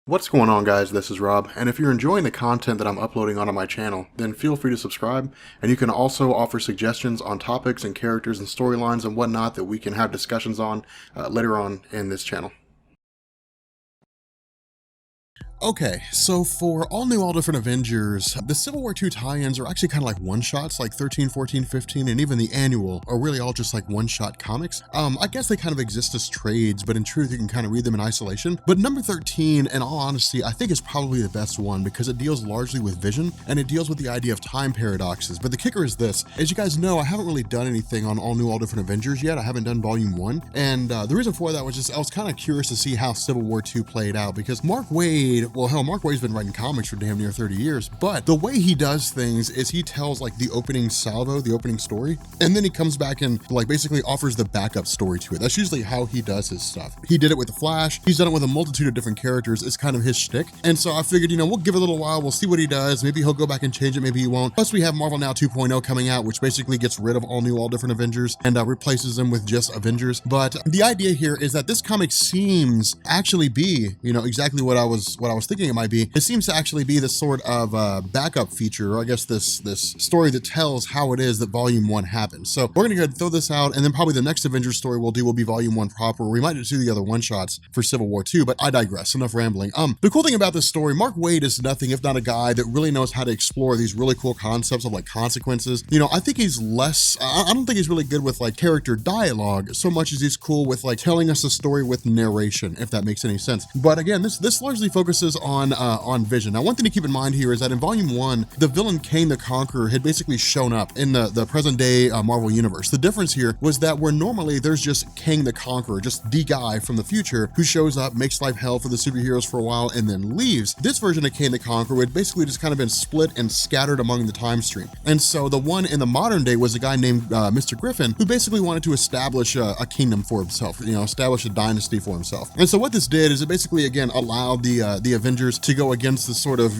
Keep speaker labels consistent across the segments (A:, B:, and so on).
A: What's going on, guys? This is Rob, and if you're enjoying the content that I'm uploading onto my channel, then feel free to subscribe, and you can also offer suggestions on topics and characters and storylines and whatnot that we can have discussions on later on in this channel. Okay, so for all new, all different Avengers, the Civil War II tie-ins are actually kind of like one-shots, like 13, 14, 15, and even the annual are really all just like one-shot comics. I guess they kind of exist as trades, but in truth, you can kind of read them in isolation. But number 13, in all honesty, I think is probably the best one because it deals largely with Vision, and it deals with the idea of time paradoxes. But the kicker is this: as you guys know, I haven't really done anything on all new, all different Avengers yet. I haven't done Volume 1, and the reason for that was just I was kind of curious to see how Civil War II played out, because Mark Waid, well, hell, Mark Waid's been writing comics for damn near 30 years, but the way he does things is he tells like the opening salvo, the opening story, and then he comes back and like basically offers the backup story to it. That's usually how he does his stuff. He did it with The Flash. He's done it with a multitude of different characters. It's kind of his shtick. And so I figured, we'll give it a little while. We'll see what he does. Maybe he'll go back and change it. Maybe he won't. Plus we have Marvel Now 2.0 coming out, which basically gets rid of all new, all different Avengers and replaces them with just Avengers. But the idea here is that this comic seems actually be, exactly what I was thinking it might be. It seems to actually be this sort of backup feature, or I guess this story that tells how it is that Volume 1 happened. So we're gonna go ahead and throw this out, and then probably the next Avengers story we'll do will be Volume 1 proper. We might just do the other one-shots for Civil War 2, but I digress. Enough rambling. The cool thing about this story, Mark Waid is nothing if not a guy that really knows how to explore these really cool concepts of like consequences. I think he's less, I don't think he's really good with like character dialogue so much as he's cool with like telling us a story with narration, if that makes any sense. But again, this largely focuses on Vision. Now, one thing to keep in mind here is that in Volume 1, the villain Kang the Conqueror had basically shown up in the present day Marvel Universe. The difference here was that where normally there's just Kang the Conqueror, just the guy from the future who shows up, makes life hell for the superheroes for a while, and then leaves. This version of Kang the Conqueror had basically just kind of been split and scattered among the time stream. And so the one in the modern day was a guy named Mr. Griffin, who basically wanted to establish a kingdom for himself, establish a dynasty for himself. And so what this did is it basically, again, allowed the Avengers to go against the sort of,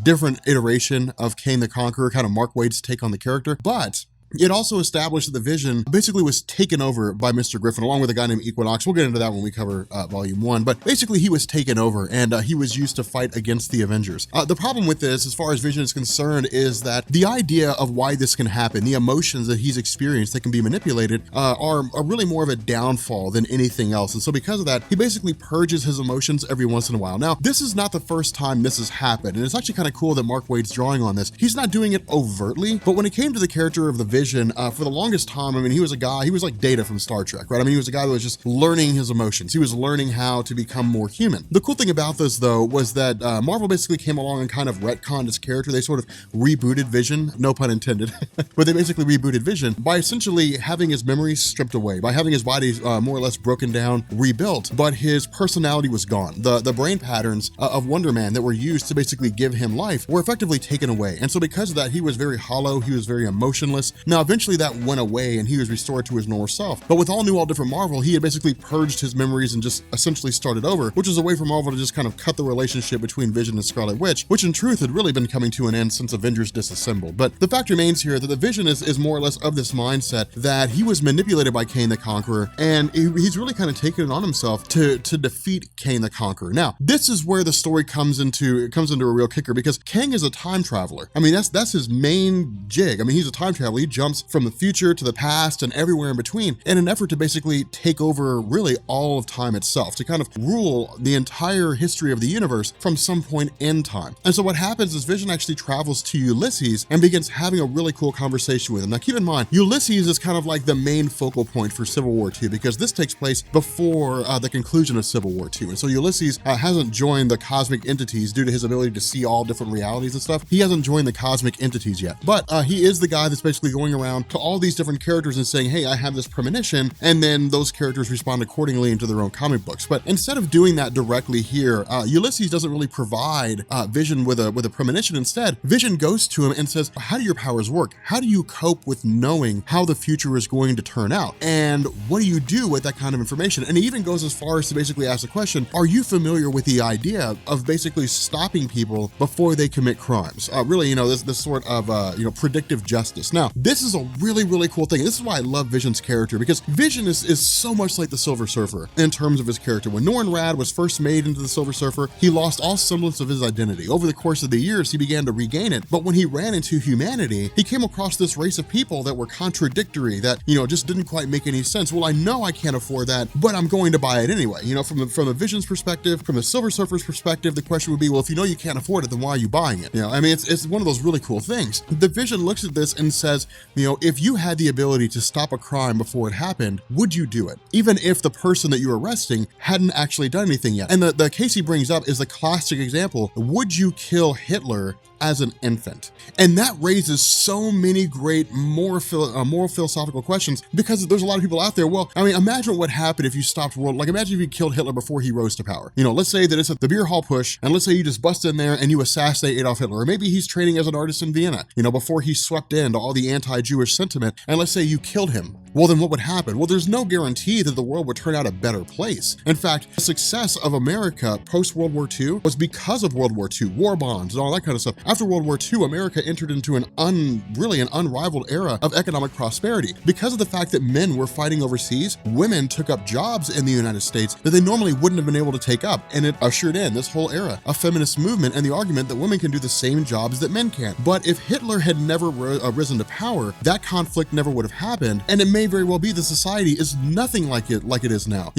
A: different iteration of Kang the Conqueror, kind of Mark Waid's take on the character. But it also established that the Vision basically was taken over by Mr. Griffin, along with a guy named Equinox. We'll get into that when we cover Volume 1, but basically he was taken over, and he was used to fight against the Avengers. The problem with this, as far as Vision is concerned, is that the idea of why this can happen, the emotions that he's experienced that can be manipulated, are really more of a downfall than anything else. And so because of that, he basically purges his emotions every once in a while. Now, this is not the first time this has happened, and it's actually kind of cool that Mark Waid's drawing on this. He's not doing it overtly, but when it came to the character of the Vision, for the longest time, he was a guy, he was like Data from Star Trek, right? He was a guy that was just learning his emotions. He was learning how to become more human. The cool thing about this, though, was that Marvel basically came along and kind of retconned his character. They sort of rebooted Vision, no pun intended, but they basically rebooted Vision by essentially having his memories stripped away, by having his body more or less broken down, rebuilt, but his personality was gone. The brain patterns of Wonder Man that were used to basically give him life were effectively taken away. And so because of that, he was very hollow, he was very emotionless. Now, eventually that went away and he was restored to his normal self. But with all new, all different Marvel, he had basically purged his memories and just essentially started over, which was a way for Marvel to just kind of cut the relationship between Vision and Scarlet Witch, which in truth had really been coming to an end since Avengers disassembled. But the fact remains here that the Vision is more or less of this mindset that he was manipulated by Kang the Conqueror, and he's really kind of taken it on himself to defeat Kang the Conqueror. Now, this is where the story comes into a real kicker, because Kang is a time traveler. That's his main jig. He's a time traveler. He jumps from the future to the past and everywhere in between in an effort to basically take over really all of time itself, to kind of rule the entire history of the universe from some point in time. And so what happens is Vision actually travels to Ulysses and begins having a really cool conversation with him. Now keep in mind, Ulysses is kind of like the main focal point for Civil War II, because this takes place before the conclusion of Civil War II. And so Ulysses hasn't joined the cosmic entities due to his ability to see all different realities and stuff. He hasn't joined the cosmic entities yet, but he is the guy that's basically going around to all these different characters and saying, hey, I have this premonition, and then those characters respond accordingly into their own comic books. But instead of doing that directly here, Ulysses doesn't really provide Vision with a premonition. Instead, Vision goes to him and says, how do your powers work? How do you cope with knowing how the future is going to turn out? And what do you do with that kind of information? And he even goes as far as to basically ask the question, are you familiar with the idea of basically stopping people before they commit crimes? Really, this sort of, predictive justice. Now, this this is a really, really cool thing. This is why I love Vision's character, because Vision is so much like the Silver Surfer in terms of his character. When Norrin Radd was first made into the Silver Surfer, he lost all semblance of his identity. Over the course of the years, he began to regain it. But when he ran into humanity, he came across this race of people that were contradictory, that, just didn't quite make any sense. Well, I know I can't afford that, but I'm going to buy it anyway. From the Vision's perspective, from the Silver Surfer's perspective, the question would be, well, if you know you can't afford it, then why are you buying it? It's one of those really cool things. The Vision looks at this and says, if you had the ability to stop a crime before it happened, would you do it? Even if the person that you're arresting hadn't actually done anything yet. And the case he brings up is the classic example. Would you kill Hitler as an infant? And that raises so many great moral philosophical questions, because there's a lot of people out there, imagine what would happen if you stopped imagine if you killed Hitler before he rose to power. Let's say that it's at the beer hall push, and let's say you just bust in there and you assassinate Adolf Hitler, or maybe he's training as an artist in Vienna, before he swept into all the anti-Jewish sentiment, and let's say you killed him. Well, then what would happen? Well, there's no guarantee that the world would turn out a better place. In fact, the success of America post-World War II was because of World War II, war bonds and all that kind of stuff. After World War II, America entered into an unrivaled era of economic prosperity. Because of the fact that men were fighting overseas, women took up jobs in the United States that they normally wouldn't have been able to take up. And it ushered in this whole era of feminist movement and the argument that women can do the same jobs that men can. But if Hitler had never risen to power, that conflict never would have happened. And it may very well be the society is nothing like it is now.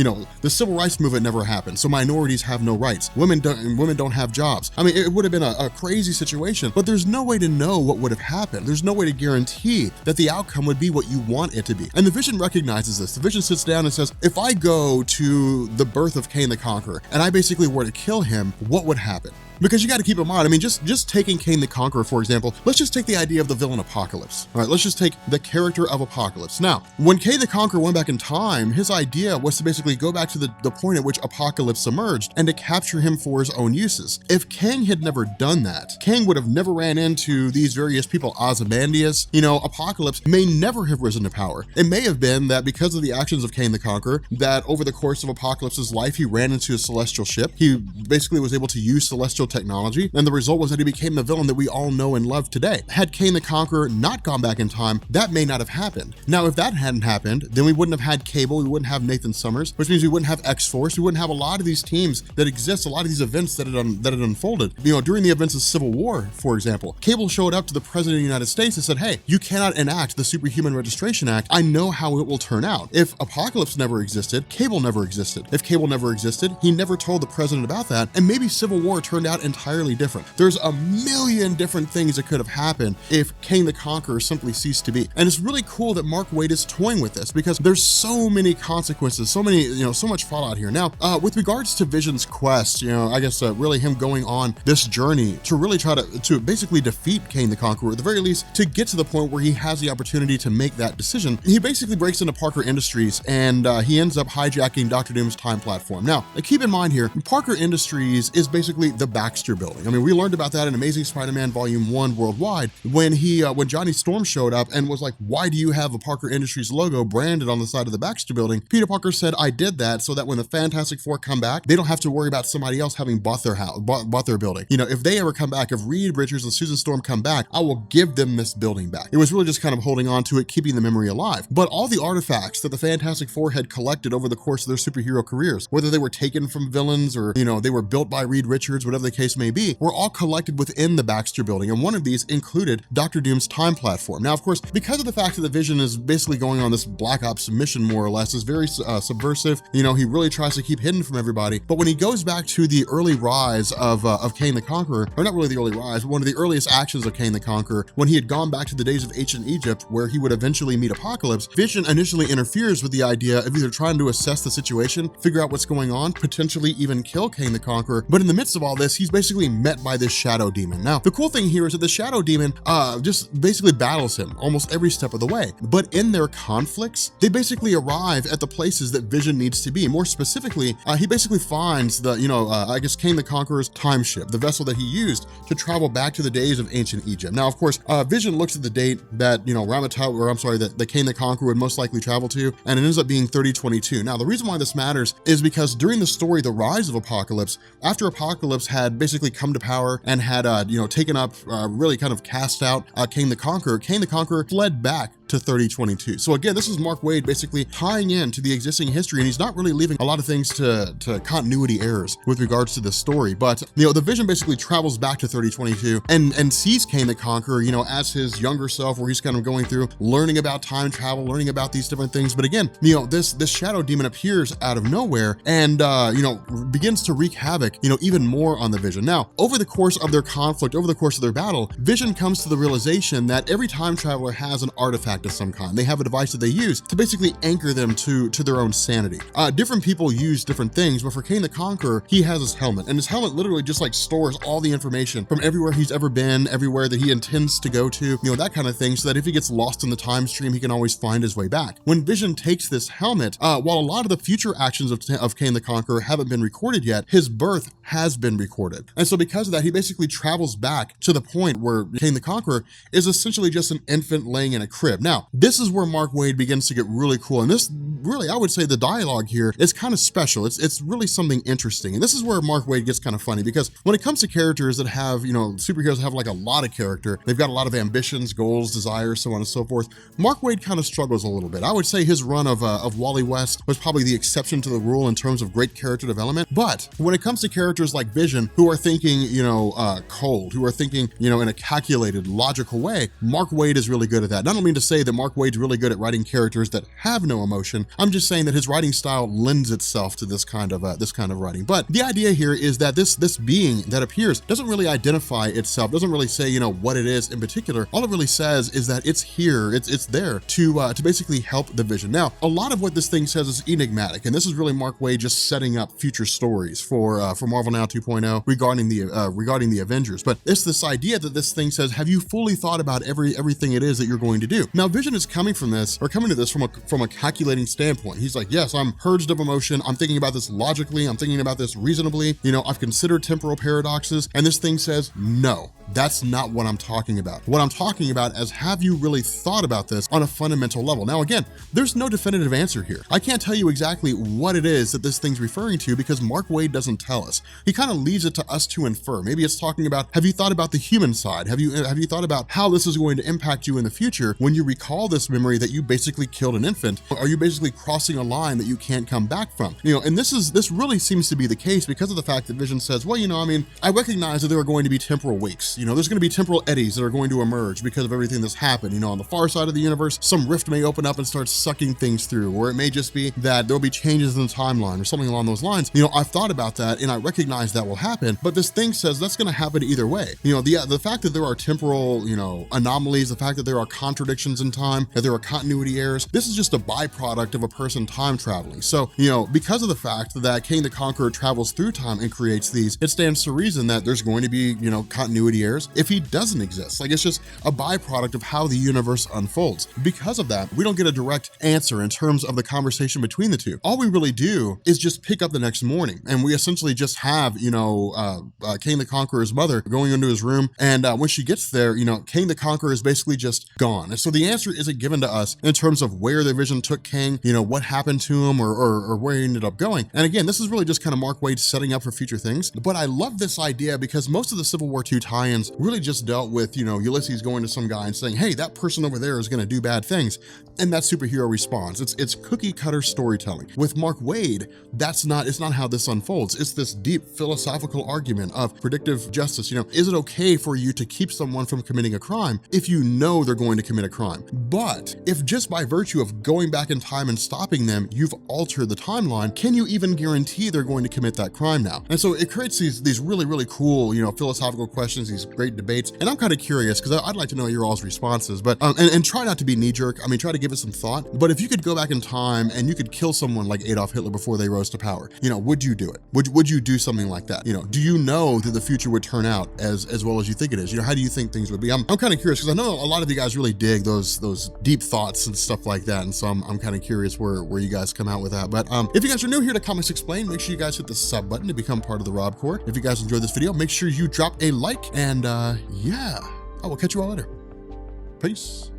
A: The civil rights movement never happened, so minorities have no rights. Women don't have jobs. It would have been a crazy situation, but there's no way to know what would have happened. There's no way to guarantee that the outcome would be what you want it to be. And the Vision recognizes this. The Vision sits down and says, if I go to the birth of Kang the Conqueror and I basically were to kill him, what would happen? Because you got to keep in mind, just taking Kang the Conqueror, for example, let's just take the idea of the villain Apocalypse. All right, let's just take the character of Apocalypse. Now, when Kang the Conqueror went back in time, his idea was to basically go back to the point at which Apocalypse emerged and to capture him for his own uses. If Kang had never done that, Kang would have never ran into these various people, Ozymandias. Apocalypse may never have risen to power. It may have been that because of the actions of Kang the Conqueror, that over the course of Apocalypse's life, he ran into a celestial ship. He basically was able to use celestial technology, and the result was that he became the villain that we all know and love today. Had Kang the Conqueror not gone back in time, that may not have happened. Now, if that hadn't happened, then we wouldn't have had Cable, we wouldn't have Nathan Summers, which means we wouldn't have X-Force, we wouldn't have a lot of these teams that exist, a lot of these events that had unfolded. During the events of Civil War, for example, Cable showed up to the President of the United States and said, hey, you cannot enact the Superhuman Registration Act. I know how it will turn out. If Apocalypse never existed, Cable never existed. If Cable never existed, he never told the President about that, and maybe Civil War turned out entirely different. There's a million different things that could have happened if Kang the Conqueror simply ceased to be. And it's really cool that Mark Waid is toying with this, because there's so many consequences, so much fallout here. Now, with regards to Vision's quest, really him going on this journey to really try to basically defeat Kang the Conqueror, at the very least, to get to the point where he has the opportunity to make that decision, he basically breaks into Parker Industries and he ends up hijacking Dr. Doom's time platform. Now, keep in mind here, Parker Industries is basically the Baxter building. We learned about that in Amazing Spider-Man Volume 1 Worldwide when Johnny Storm showed up and was like, why do you have a Parker Industries logo branded on the side of the Baxter building? Peter Parker said, I did that so that when the Fantastic Four come back, they don't have to worry about somebody else having bought their house, bought their building. If they ever come back, if Reed Richards and Susan Storm come back, I will give them this building back. It was really just kind of holding on to it, keeping the memory alive. But all the artifacts that the Fantastic Four had collected over the course of their superhero careers, whether they were taken from villains or, they were built by Reed Richards, whatever the case may be, were all collected within the Baxter building. And one of these included Dr. Doom's time platform. Now, of course, because of the fact that the Vision is basically going on this Black Ops mission, more or less, is very subversive. He really tries to keep hidden from everybody. But when he goes back to the early rise of Kang the Conqueror, or not really the early rise, but one of the earliest actions of Kang the Conqueror, when he had gone back to the days of ancient Egypt, where he would eventually meet Apocalypse, Vision initially interferes with the idea of either trying to assess the situation, figure out what's going on, potentially even kill Kang the Conqueror. But in the midst of all this, he's basically met by this shadow demon. Now, the cool thing here is that the shadow demon just basically battles him almost every step of the way. But in their conflicts, they basically arrive at the places that Vision needs to be. More specifically, he basically finds the, Kang the Conqueror's time ship, the vessel that he used to travel back to the days of ancient Egypt. Now, of course, Vision looks at the date that, that Kang the Conqueror would most likely travel to, and it ends up being 3022. Now, the reason why this matters is because during the story, The Rise of Apocalypse, after Apocalypse had had basically come to power and had, taken up, really kind of cast out Kang the Conqueror, Kang the Conqueror fled back to 3022. So again, this is Mark Waid basically tying into the existing history, and he's not really leaving a lot of things to continuity errors with regards to the story. But the Vision basically travels back to 3022 and sees Kang the Conqueror, as his younger self, where he's kind of going through learning about time travel, learning about these different things. But again, this shadow demon appears out of nowhere and begins to wreak havoc, even more on the Vision. Now, over the course of their conflict, over the course of their battle, Vision comes to the realization that every time traveler has an artifact of some kind. They have a device that they use to basically anchor them to their own sanity. Different people use different things, but for Kang the Conqueror, he has his helmet, and his helmet literally just like stores all the information from everywhere he's ever been, everywhere that he intends to go to, that kind of thing, so that if he gets lost in the time stream, he can always find his way back. When Vision takes this helmet, while a lot of the future actions of Kang the Conqueror haven't been recorded yet, his birth has been recorded. And so because of that, he basically travels back to the point where Kang the Conqueror is essentially just an infant laying in a crib. Now, this is where Mark Waid begins to get really cool. And this really, I would say the dialogue here is kind of special. It's really something interesting. And this is where Mark Waid gets kind of funny, because when it comes to characters that have, superheroes have like a lot of character, they've got a lot of ambitions, goals, desires, so on and so forth. Mark Waid kind of struggles a little bit. I would say his run of Wally West was probably the exception to the rule in terms of great character development. But when it comes to characters like Vision, who are thinking, cold, who are thinking, in a calculated, logical way, Mark Waid is really good at that. I don't mean to say that Mark Waid's really good at writing characters that have no emotion. I'm just saying that his writing style lends itself to this kind of writing. But the idea here is that this being that appears doesn't really identify itself, doesn't really say, what it is in particular. All it really says is that it's here, it's there to basically help the Vision. Now, a lot of what this thing says is enigmatic, and this is really Mark Waid just setting up future stories for Marvel Now 2.0 regarding the Avengers. But it's this idea that this thing says, have you fully thought about everything it is that you're going to do? Now, Vision is coming to this from a calculating standpoint. He's like, yes, I'm purged of emotion. I'm thinking about this logically. I'm thinking about this reasonably. I've considered temporal paradoxes. And this thing says, no, that's not what I'm talking about. What I'm talking about is, have you really thought about this on a fundamental level? Now, again, there's no definitive answer here. I can't tell you exactly what it is that this thing's referring to, because Mark Waid doesn't tell us. He kind of leaves it to us to infer. Maybe it's talking about, have you thought about the human side? Have you thought about how this is going to impact you in the future when you recall this memory that you basically killed an infant? Are you basically crossing a line that you can't come back from? And this really seems to be the case because of the fact that Vision says, well, I recognize that there are going to be temporal wakes. There's going to be temporal eddies that are going to emerge because of everything that's happened. On the far side of the universe, some rift may open up and start sucking things through, or it may just be that there'll be changes in the timeline or something along those lines. I've thought about that and I recognize that will happen, but this thing says that's going to happen either way. The fact that there are temporal, anomalies, the fact that there are contradictions in time, that there are continuity errors, this is just a byproduct of a person time traveling. So, because of the fact that Kang the Conqueror travels through time and creates these, it stands to reason that there's going to be, continuity errors if he doesn't exist. Like, it's just a byproduct of how the universe unfolds. Because of that, we don't get a direct answer in terms of the conversation between the two. All we really do is just pick up the next morning, and we essentially just have, Kang the Conqueror's mother going into his room, and when she gets there, Kang the Conqueror is basically just gone. And so the answer isn't given to us in terms of where the Vision took Kang, what happened to him, or where he ended up going. And again, this is really just kind of Mark Waid setting up for future things. But I love this idea because most of the Civil War II tie-ins really just dealt with, Ulysses going to some guy and saying, hey, that person over there is going to do bad things. And that superhero responds. It's cookie cutter storytelling. With Mark Waid, it's not how this unfolds. It's this deep philosophical argument of predictive justice. Is it okay for you to keep someone from committing a crime if you know they're going to commit a crime? But if just by virtue of going back in time and stopping them, you've altered the timeline, can you even guarantee they're going to commit that crime now? And so it creates these really, really cool, philosophical questions, these great debates. And I'm kind of curious because I'd like to know your all's responses, but, and try not to be knee jerk. Try to give it some thought. But if you could go back in time and you could kill someone like Adolf Hitler before they rose to power, would you do it? Would you do something like that? Do you know that the future would turn out as well as you think it is? How do you think things would be? I'm kind of curious because I know a lot of you guys really dig those deep thoughts and stuff like that. And so I'm kind of curious where you guys come out with that. But if you guys are new here to Comics Explained, make sure you guys hit the sub button to become part of the Rob Corps. If you guys enjoyed this video, make sure you drop a like, and yeah, I will catch you all later. Peace.